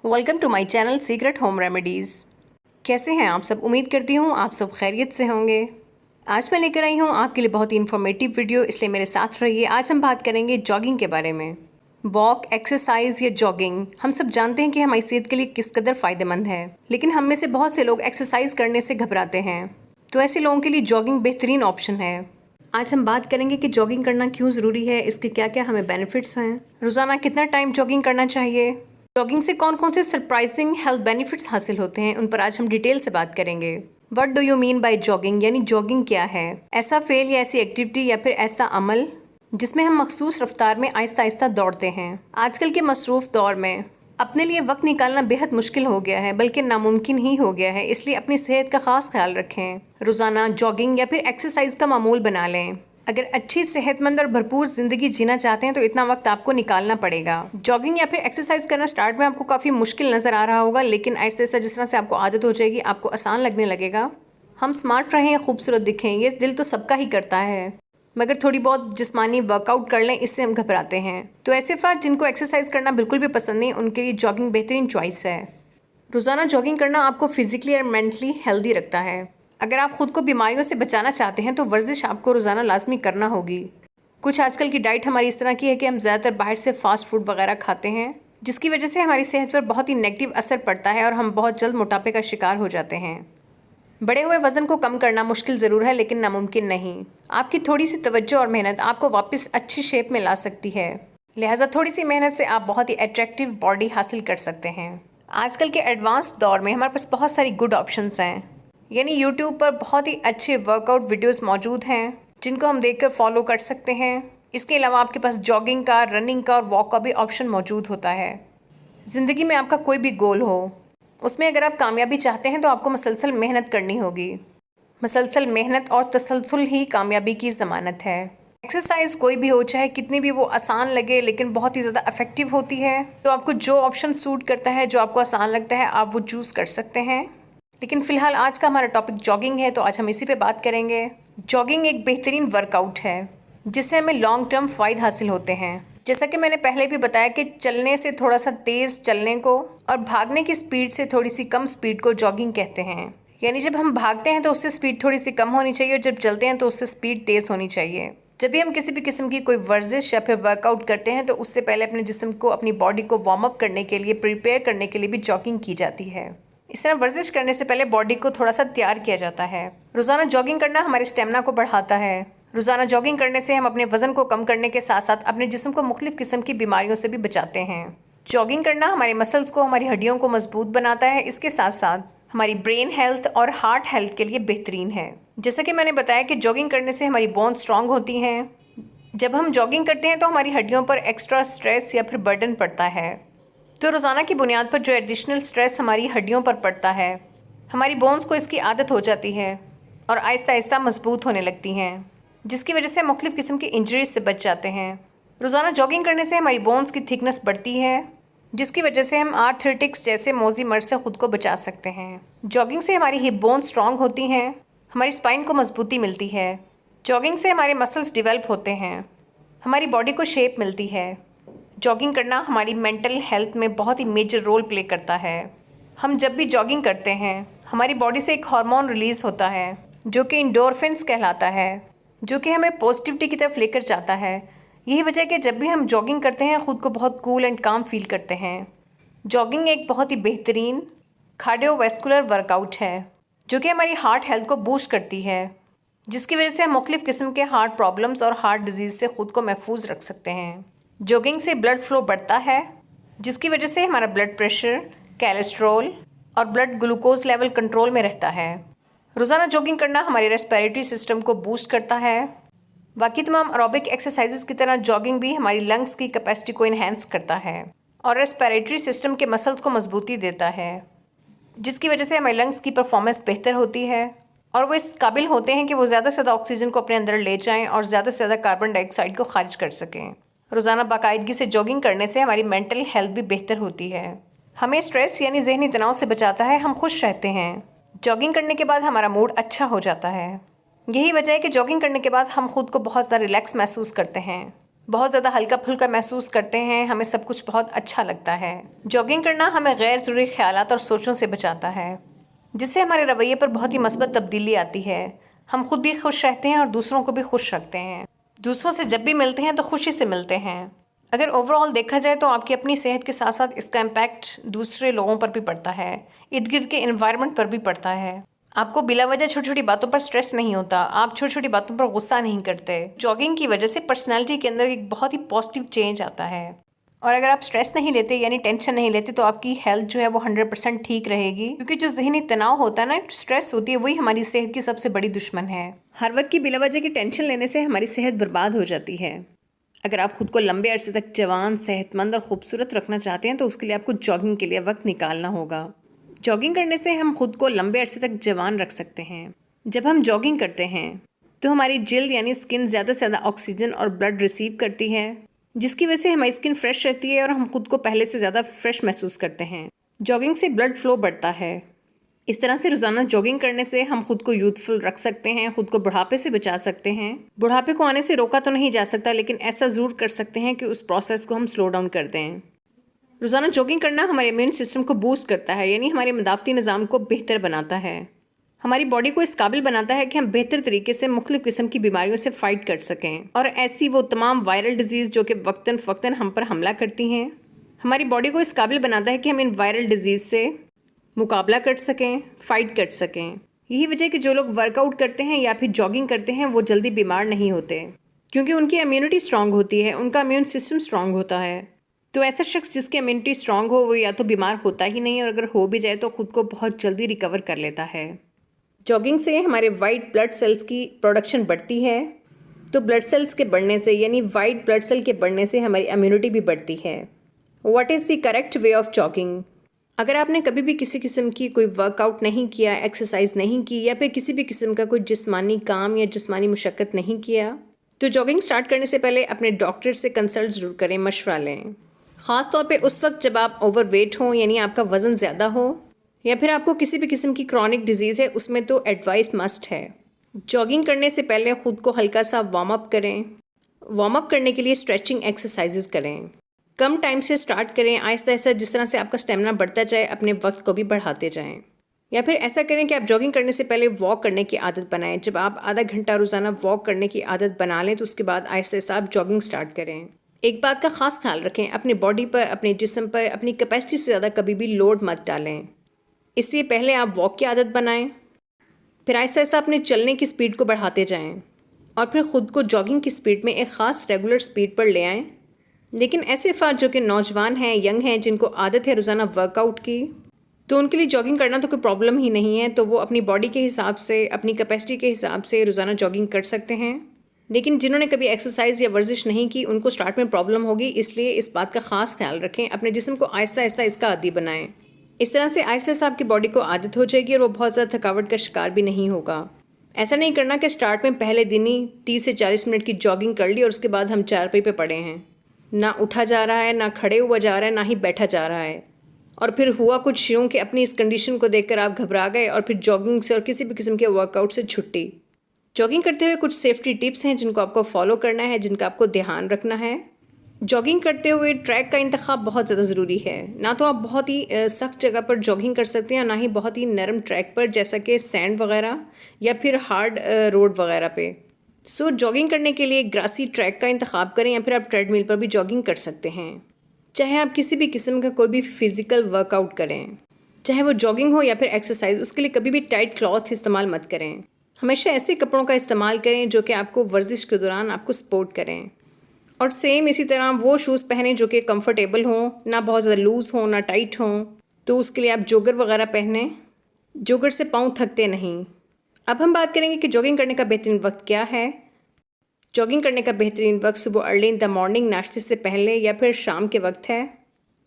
Welcome to my channel secret home remedies. कैसे हैं आप सब? उम्मीद करती हूँ आप सब खैरियत से होंगे। आज मैं लेकर आई हूँ आपके लिए बहुत ही इन्फॉर्मेटिव वीडियो, इसलिए मेरे साथ रहिए। आज हम बात करेंगे जॉगिंग के बारे में। वॉक, एक्सरसाइज या जॉगिंग, हम सब जानते हैं कि हमारी सेहत के लिए किस कदर फ़ायदेमंद है, लेकिन हम में से बहुत से लोग एक्सरसाइज करने से घबराते हैं। तो ऐसे लोगों के लिए जॉगिंग बेहतरीन ऑप्शन है। आज हम बात करेंगे कि जॉगिंग करना क्यों ज़रूरी है, इसके क्या क्या हमें बेनिफिट्स हैं, रोज़ाना कितना टाइम जॉगिंग करना चाहिए, जॉगिंग से कौन कौन से सरप्राइजिंग हेल्थ बेनिफिट्स हासिल होते हैं, उन पर आज हम डिटेल से बात करेंगे। What do you mean by jogging, यानी जॉगिंग क्या है? ऐसा फेल या ऐसी एक्टिविटी या फिर ऐसा अमल जिसमें हम मखसूस रफ्तार में आहिस्ता आहिस्ता दौड़ते हैं। आजकल के मसरूफ़ दौर में अपने लिए वक्त निकालना बेहद मुश्किल हो गया है, बल्कि नामुमकिन ही हो गया है। इसलिए अपनी सेहत का खास ख्याल रखें। रोज़ाना जॉगिंग या फिर एक्सरसाइज का मामूल बना लें। अगर अच्छी, सेहतमंद और भरपूर ज़िंदगी जीना चाहते हैं तो इतना वक्त आपको निकालना पड़ेगा। जॉगिंग या फिर एक्सरसाइज करना स्टार्ट में आपको काफ़ी मुश्किल नज़र आ रहा होगा, लेकिन ऐसे ऐसे जिस तरह से आपको आदत हो जाएगी आपको आसान लगने लगेगा। हम स्मार्ट रहें, खूबसूरत दिखें, ये दिल तो सबका ही करता है, मगर थोड़ी बहुत जिस्मानी वर्कआउट कर लें, इससे हम घबराते हैं। तो ऐसे अफराद जिनको एक्सरसाइज करना बिल्कुल भी पसंद नहीं, उनके लिए जॉगिंग बेहतरीन चॉइस है। रोज़ाना जॉगिंग करना आपको फिजिकली और मेंटली हेल्दी रखता है। अगर आप खुद को बीमारियों से बचाना चाहते हैं तो वर्जिश आपको रोज़ाना लाजमी करना होगी। कुछ आजकल की डाइट हमारी इस तरह की है कि हम ज़्यादातर बाहर से फास्ट फूड वगैरह खाते हैं, जिसकी वजह से हमारी सेहत पर बहुत ही नेगेटिव असर पड़ता है और हम बहुत जल्द मोटापे का शिकार हो जाते हैं। बढ़े हुए वज़न को कम करना मुश्किल ज़रूर है, लेकिन नामुमकिन नहीं। आपकी थोड़ी सी तवज्जो और मेहनत आपको वापस अच्छी शेप में ला सकती है। लिहाजा थोड़ी सी मेहनत से आप बहुत ही अट्रैक्टिव बॉडी हासिल कर सकते हैं। आजकल के एडवांस दौर में हमारे पास बहुत सारी गुड ऑप्शंस हैं, यानी यूट्यूब पर बहुत ही अच्छे वर्कआउट वीडियोस मौजूद हैं जिनको हम देखकर फॉलो कर सकते हैं। इसके अलावा आपके पास जॉगिंग का, रनिंग का और वॉक का भी ऑप्शन मौजूद होता है। ज़िंदगी में आपका कोई भी गोल हो, उसमें अगर आप कामयाबी चाहते हैं तो आपको मसलसल मेहनत करनी होगी। मसलसल मेहनत और तसलसल ही कामयाबी की ज़मानत है। एक्सरसाइज कोई भी हो, चाहे कितनी भी वो आसान लगे, लेकिन बहुत ही ज़्यादा इफेक्टिव होती है। तो आपको जो ऑप्शन सूट करता है, जो आपको आसान लगता है, आप वो चूज़ कर सकते हैं। लेकिन फ़िलहाल आज का हमारा टॉपिक जॉगिंग है, तो आज हम इसी पे बात करेंगे। जॉगिंग एक बेहतरीन वर्कआउट है जिससे हमें लॉन्ग टर्म फ़ायदे हासिल होते हैं। जैसा कि मैंने पहले भी बताया कि चलने से थोड़ा सा तेज़ चलने को और भागने की स्पीड से थोड़ी सी कम स्पीड को जॉगिंग कहते हैं। यानी जब हम भागते हैं तो उससे स्पीड थोड़ी सी कम होनी चाहिए और जब चलते हैं तो उससे स्पीड तेज़ होनी चाहिए। जब भी हम किसी भी किस्म की कोई वर्जिश या फिर वर्कआउट करते हैं तो उससे पहले अपने जिस्म को, अपनी बॉडी को वार्म अप करने के लिए, प्रिपेयर करने के लिए भी जॉगिंग की जाती है। इस तरह वर्जिश करने से पहले बॉडी को थोड़ा सा तैयार किया जाता है। रोज़ाना जॉगिंग करना हमारे स्टेमिना को बढ़ाता है। रोज़ाना जॉगिंग करने से हम अपने वज़न को कम करने के साथ साथ अपने जिस्म को मुख्तलिफ़ किस्म की बीमारियों से भी बचाते हैं। जॉगिंग करना हमारे मसल्स को, हमारी हड्डियों को मजबूत बनाता है। इसके साथ साथ हमारी ब्रेन हेल्थ और हार्ट हेल्थ के लिए बेहतरीन है। जैसा कि मैंने बताया कि जॉगिंग करने से हमारी बोन स्ट्रॉन्ग होती हैं। जब हम जॉगिंग करते हैं तो हमारी हड्डियों पर एक्स्ट्रा स्ट्रेस या फिर बर्डन पड़ता है। तो रोज़ाना की बुनियाद पर जो एडिशनल स्ट्रेस हमारी हड्डियों पर पड़ता है, हमारी बोन्स को इसकी आदत हो जाती है और आहिस्ता आहिस्ता मजबूत होने लगती हैं, जिसकी वजह से मुख्तलिफ़ किस्म की इंजरीज से बच जाते हैं। रोज़ाना जॉगिंग करने से हमारी बोन्स की थिकनेस बढ़ती है, जिसकी वजह से हम आर्थराइटिस जैसे मौजी मर्ज से ख़ुद को बचा सकते हैं। जॉगिंग से हमारी हिप बोन स्ट्रॉन्ग होती हैं, हमारी स्पाइन को मजबूती मिलती है। जॉगिंग से हमारे मसल्स डिवेल्प होते हैं, हमारी बॉडी को शेप मिलती है। जॉगिंग करना हमारी मेंटल हेल्थ में बहुत ही मेजर रोल प्ले करता है। हम जब भी जॉगिंग करते हैं हमारी बॉडी से एक हार्मोन रिलीज़ होता है जो कि एंडोर्फिन्स कहलाता है, जो कि हमें पॉजिटिविटी की तरफ लेकर जाता है। यही वजह है कि जब भी हम जॉगिंग करते हैं ख़ुद को बहुत कूल एंड काम फील करते हैं। जॉगिंग एक बहुत ही बेहतरीन कार्डियोवैस्कुलर वर्कआउट है जो कि हमारी हार्ट हेल्थ को बूस्ट करती है, जिसकी वजह से हम मुख्तलिफ़ किस्म के हार्ट प्रॉब्लम्स और हार्ट डिजीज़ से ख़ुद को महफूज रख सकते हैं। जॉगिंग से ब्लड फ्लो बढ़ता है, जिसकी वजह से हमारा ब्लड प्रेशर, कोलेस्ट्रॉल और ब्लड ग्लूकोज लेवल कंट्रोल में रहता है। रोज़ाना जॉगिंग करना हमारे रेस्पिरेटरी सिस्टम को बूस्ट करता है। बाकी तमाम एरोबिक एक्सरसाइजेस की तरह जॉगिंग भी हमारी लंग्स की कैपेसिटी को इन्हेंस करता है और रेस्पिरेटरी सिस्टम के मसल्स को मजबूती देता है, जिसकी वजह से हमारी लंग्स की परफॉर्मेंस बेहतर होती है और वो इस काबिल होते हैं कि वो ज़्यादा से ज़्यादा ऑक्सीजन को अपने अंदर ले जाएँ और ज़्यादा से ज़्यादा कार्बन डाइऑक्साइड को खारिज कर सकें। रोज़ाना बाकायदगी से जॉगिंग करने से हमारी मेंटल हेल्थ भी बेहतर होती है। हमें स्ट्रेस यानी ज़हनी तनाव से बचाता है, हम खुश रहते हैं। जॉगिंग करने के बाद हमारा मूड अच्छा हो जाता है। यही वजह है कि जॉगिंग करने के बाद हम खुद को बहुत ज़्यादा रिलैक्स महसूस करते हैं। बहुत ज़्यादा हल्का फुल्का महसूस करते हैं, हमें सब कुछ बहुत अच्छा लगता है। जॉगिंग करना हमें गैर ज़रूरी ख्यालात और सोचों से बचाता है, जिससे हमारे रवैये पर बहुत ही मस्बत तब्दीली आती है। हम खुद भी खुश रहते हैं और दूसरों को भी खुश रखते हैं। दूसरों से जब भी मिलते हैं तो खुशी से मिलते हैं। अगर ओवरऑल देखा जाए तो आपकी अपनी सेहत के साथ साथ इसका इम्पैक्ट दूसरे लोगों पर भी पड़ता है, इर्द गिर्द के एनवायरनमेंट पर भी पड़ता है। आपको बिला वजह छोटी छोटी बातों पर स्ट्रेस नहीं होता, आप छोटी छोटी बातों पर गुस्सा नहीं करते। जॉगिंग की वजह से पर्सनैलिटी के अंदर एक बहुत ही पॉजिटिव चेंज आता है। और अगर आप स्ट्रेस नहीं लेते यानी टेंशन नहीं लेते तो आपकी हेल्थ जो है वो 100% ठीक रहेगी, क्योंकि जो ज़हनी तनाव होता है ना, स्ट्रेस होती है, वही हमारी सेहत की सबसे बड़ी दुश्मन है। हर वक्त की बिला वजह की टेंशन लेने से हमारी सेहत बर्बाद हो जाती है। अगर आप खुद को लंबे अरसे तक जवान, सेहतमंद और खूबसूरत रखना चाहते हैं तो उसके लिए आपको जॉगिंग के लिए वक्त निकालना होगा। जॉगिंग करने से हम खुद को लंबे अरसे तक जवान रख सकते हैं। जब हम जॉगिंग करते हैं तो हमारी जिल्द यानी स्किन ज़्यादा से ज़्यादा ऑक्सीजन और ब्लड रिसीव करती है, जिसकी वजह से हमारी स्किन फ्रेश रहती है और हम खुद को पहले से ज़्यादा फ्रेश महसूस करते हैं। जॉगिंग से ब्लड फ्लो बढ़ता है। इस तरह से रोज़ाना जॉगिंग करने से हम खुद को यूथफुल रख सकते हैं, खुद को बुढ़ापे से बचा सकते हैं। बुढ़ापे को आने से रोका तो नहीं जा सकता, लेकिन ऐसा ज़रूर कर सकते हैं कि उस प्रोसेस को हम स्लो डाउन कर दें। रोज़ाना जॉगिंग करना हमारे इम्यून सिस्टम को बूस्ट करता है, यानी हमारे मदाफ़ती निज़ाम को बेहतर बनाता है। हमारी बॉडी को इस काबिल बनाता है कि हम बेहतर तरीके से मुख्तलिफ़ किस्म की बीमारियों से फ़ाइट कर सकें, और ऐसी वो तमाम वायरल डिजीज़ जो कि वक्तन फ़वक्तन हम पर हमला करती हैं, हमारी बॉडी को इस काबिल बनाता है कि हम इन वायरल डिजीज़ से मुकाबला कर सकें, फ़ाइट कर सकें। यही वजह है कि जो लोग वर्कआउट करते हैं या फिर जॉगिंग करते हैं वो जल्दी बीमार नहीं होते, क्योंकि उनकी इम्यूनिटी स्ट्रांग होती है, उनका इम्यून सिस्टम स्ट्रांग होता है। तो ऐसा शख्स जिसकी इम्यूनिटी स्ट्रांग हो वो या तो बीमार होता ही नहीं, और अगर हो भी जाए तो ख़ुद को बहुत जल्दी रिकवर कर लेता है। जॉगिंग से हमारे वाइट ब्लड सेल्स की प्रोडक्शन बढ़ती है, तो ब्लड सेल्स के बढ़ने से यानी वाइट ब्लड सेल के बढ़ने से हमारी इम्यूनिटी भी बढ़ती है। What is the correct way of jogging? अगर आपने कभी भी किसी किस्म की कोई वर्कआउट नहीं किया, एक्सरसाइज नहीं की, या फिर किसी भी किस्म का कोई जिस्मानी काम या जिस्मानी मुशक्क़त नहीं किया, तो जॉगिंग स्टार्ट करने से पहले अपने डॉक्टर से कंसल्ट ज़रूर करें, मशवरा लें। ख़ास तौर पे उस वक्त जब आप ओवरवेट हों, यानी आपका वज़न ज़्यादा हो, या फिर आपको किसी भी किस्म की क्रॉनिक डिजीज़ है, उसमें तो एडवाइस मस्ट है। जॉगिंग करने से पहले ख़ुद को हल्का सा वार्म अप करें। वार्म अप करने के लिए स्ट्रेचिंग एक्सरसाइजेज करें। कम टाइम से स्टार्ट करें, आहिस्ता आहिस्ता जिस तरह से आपका स्टेमिना बढ़ता जाए अपने वक्त को भी बढ़ाते जाएं। या फिर ऐसा करें कि आप जॉगिंग करने से पहले वॉक करने की आदत बनाएं। जब आप आधा घंटा रोज़ाना वॉक करने की आदत बना लें तो उसके बाद आहिस्ता आहिस्ता आप जॉगिंग स्टार्ट करें। एक बात का ख़ास ख्याल रखें, अपनी बॉडी पर, अपने जिस्म पर अपनी कैपेसिटी से ज़्यादा कभी भी लोड मत डालें। इसलिए पहले आप वॉक की आदत बनाएं, फिर आहिस्ता आहिस्ता अपने चलने की स्पीड को बढ़ाते जाएं, और फिर ख़ुद को जॉगिंग की स्पीड में एक ख़ास रेगुलर स्पीड पर ले आएँ। लेकिन ऐसे अफराद जो कि नौजवान हैं, यंग हैं, जिनको आदत है रोज़ाना वर्कआउट की, तो उनके लिए जॉगिंग करना तो कोई प्रॉब्लम ही नहीं है। तो वो अपनी बॉडी के हिसाब से, अपनी कैपेसिटी के हिसाब से रोज़ाना जॉगिंग कर सकते हैं। लेकिन जिन्होंने कभी एक्सरसाइज या वर्जिश नहीं की, उनको स्टार्ट में प्रॉब्लम होगी, इसलिए इस बात का ख़ास ख्याल रखें। अपने जिस्म को आहिस्ता आहिस्ता इसका आदी बनाएं। इस तरह से आहिस्ता आहिस्ता आपकी बॉडी को आदत हो जाएगी और वो बहुत ज़्यादा थकावट का शिकार भी नहीं होगा। ऐसा नहीं करना कि स्टार्ट में पहले दिन ही 30 से 40 मिनट की जॉगिंग कर ली और उसके बाद हम चारपाई पे पड़े हैं, ना उठा जा रहा है, ना खड़े हुआ जा रहा है, ना ही बैठा जा रहा है, और फिर हुआ कुछ यूँ कि अपनी इस कंडीशन को देखकर आप घबरा गए और फिर जॉगिंग से और किसी भी किस्म के वर्कआउट से छुट्टी। जॉगिंग करते हुए कुछ सेफ्टी टिप्स हैं जिनको आपको फॉलो करना है, जिनका आपको ध्यान रखना है। जॉगिंग करते हुए ट्रैक का इंतखाब बहुत ज़्यादा ज़रूरी है। ना तो आप बहुत ही सख्त जगह पर जॉगिंग कर सकते हैं और ना ही बहुत ही नरम ट्रैक पर, जैसा कि सैंड वगैरह या फिर हार्ड रोड वगैरह पे। सो जॉगिंग करने के लिए ग्रासी ट्रैक का इंतखाब करें, या फिर आप ट्रेडमिल पर भी जॉगिंग कर सकते हैं। चाहे आप किसी भी किस्म का कोई भी फ़िज़िकल वर्कआउट करें, चाहे वो जॉगिंग हो या फिर एक्सरसाइज, उसके लिए कभी भी टाइट क्लॉथ इस्तेमाल मत करें। हमेशा ऐसे कपड़ों का इस्तेमाल करें जो कि आपको वर्जिश के दौरान आपको सपोर्ट करें, और सेम इसी तरह वो शूज़ पहनें जो कि कंफर्टेबल हों, ना बहुत ज़्यादा लूज़ हों ना टाइट हों। तो उसके लिए आप जोगर वगैरह पहनें, जोगर से पाँव थकते नहीं। अब हम बात करेंगे कि जॉगिंग करने का बेहतरीन वक्त क्या है। जॉगिंग करने का बेहतरीन वक्त सुबह अर्ली इन द मॉर्निंग, नाश्ते से पहले, या फिर शाम के वक्त है।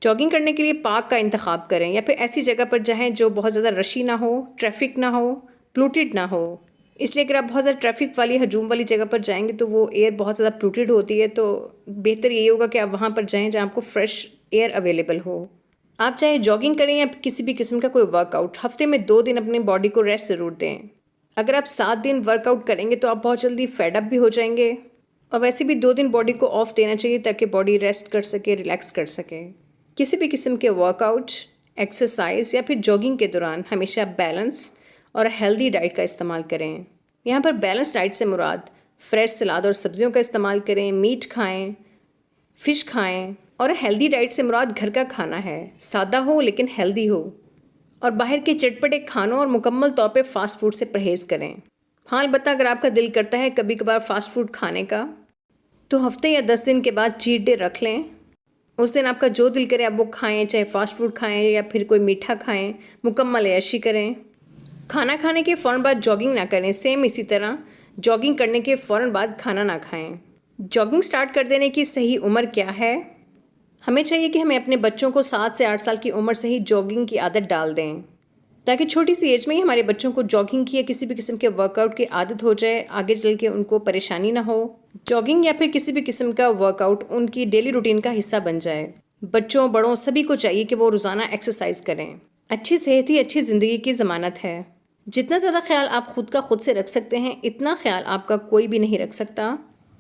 जॉगिंग करने के लिए पार्क का इंतखाब करें, या फिर ऐसी जगह पर जाएं जो बहुत ज़्यादा रशी ना हो, ट्रैफिक ना हो, प्लूटेड ना हो। इसलिए अगर आप बहुत ज़्यादा ट्रैफिक वाली, हजूम वाली जगह पर जाएंगे तो वो एयर बहुत ज़्यादा प्लूटेड होती है। तो बेहतर यही होगा कि आप वहाँ पर जाएँ जहाँ आपको फ्रेश एयर अवेलेबल हो। आप चाहे जॉगिंग करें या किसी भी किस्म का कोई वर्कआउट, हफ्ते में 2 दिन अपनी बॉडी को रेस्ट ज़रूर दें। अगर आप 7 दिन वर्कआउट करेंगे तो आप बहुत जल्दी फेड अप भी हो जाएंगे। और वैसे भी 2 दिन बॉडी को ऑफ देना चाहिए ताकि बॉडी रेस्ट कर सके, रिलैक्स कर सके। किसी भी किस्म के वर्कआउट, एक्सरसाइज या फिर जॉगिंग के दौरान हमेशा बैलेंस और हेल्दी डाइट का इस्तेमाल करें। यहाँ पर बैलेंस डाइट से मुराद फ्रेश सलाद और सब्जियों का इस्तेमाल करें, मीट खाएं, फ़िश खाएं। और हेल्दी डाइट से मुराद घर का खाना है, सादा हो लेकिन हेल्दी हो। और बाहर के चटपटे खानों और मुकम्मल तौर पे फ़ास्ट फूड से परहेज़ करें। हाँ, अलबत्ता अगर आपका दिल करता है कभी कभार फ़ास्ट फूड खाने का, तो हफ्ते या 10 दिन के बाद चीट डे रख लें। उस दिन आपका जो दिल करे आप वो खाएं, चाहे फ़ास्ट फूड खाएं या फिर कोई मीठा खाएं, मुकम्मल ऐशी करें। खाना खाने के फ़ौरन बाद जॉगिंग ना करें। सेम इसी तरह जॉगिंग करने के फ़ौरन बाद खाना ना खाएं। जॉगिंग स्टार्ट कर देने की सही उम्र क्या है? हमें चाहिए कि हमें अपने बच्चों को 7 से 8 साल की उम्र से ही जॉगिंग की आदत डाल दें, ताकि छोटी सी एज में ही हमारे बच्चों को जॉगिंग की या किसी भी किस्म के वर्कआउट की आदत हो जाए, आगे चल के उनको परेशानी ना हो। जॉगिंग या फिर किसी भी किस्म का वर्कआउट उनकी डेली रूटीन का हिस्सा बन जाए। बच्चों, बड़ों सभी को चाहिए कि वो रोज़ाना एक्सरसाइज करें। अच्छी सेहत ही अच्छी ज़िंदगी की ज़मानत है। जितना ज़्यादा ख्याल आप खुद का खुद से रख सकते हैं, इतना ख्याल आपका कोई भी नहीं रख सकता।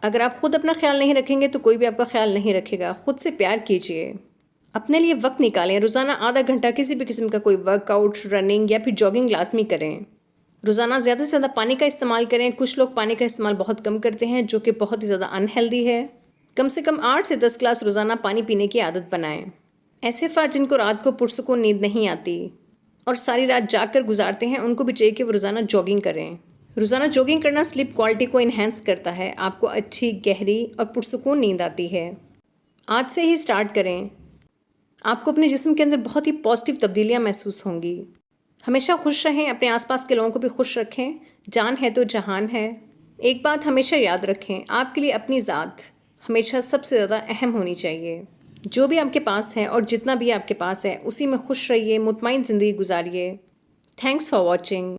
अगर आप खुद अपना ख्याल नहीं रखेंगे तो कोई भी आपका ख्याल नहीं रखेगा। खुद से प्यार कीजिए, अपने लिए वक्त निकालें। रोज़ाना आधा घंटा किसी भी किस्म का कोई वर्कआउट, रनिंग या फिर जॉगिंग लाजमी करें। रोज़ाना ज़्यादा से ज़्यादा पानी का इस्तेमाल करें। कुछ लोग पानी का इस्तेमाल बहुत कम करते हैं, जो कि बहुत ही ज़्यादा अनहेल्दी है। कम से कम 8 से 10 गिलास रोज़ाना पानी पीने की आदत बनाएं। ऐसे अफराद जिनको रात को पुरसुकून नींद नहीं आती और सारी रात जाग कर गुजारते हैं, उनको भी चाहिए कि वो रोज़ाना जॉगिंग करें। रोज़ाना जॉगिंग करना स्लीप क्वालिटी को इन्हेंस करता है। आपको अच्छी, गहरी और पुरसुकून नींद आती है। आज से ही स्टार्ट करें। आपको अपने जिस्म के अंदर बहुत ही पॉजिटिव तब्दीलियाँ महसूस होंगी। हमेशा खुश रहें, अपने आसपास के लोगों को भी खुश रखें। जान है तो जहान है। एक बात हमेशा याद रखें, आपके लिए अपनी ज़ात हमेशा सबसे ज़्यादा अहम होनी चाहिए। जो भी आपके पास है और जितना भी आपके पास है, उसी में खुश रहिए, मुतमईन ज़िंदगी गुजारिए। Thanks for watching.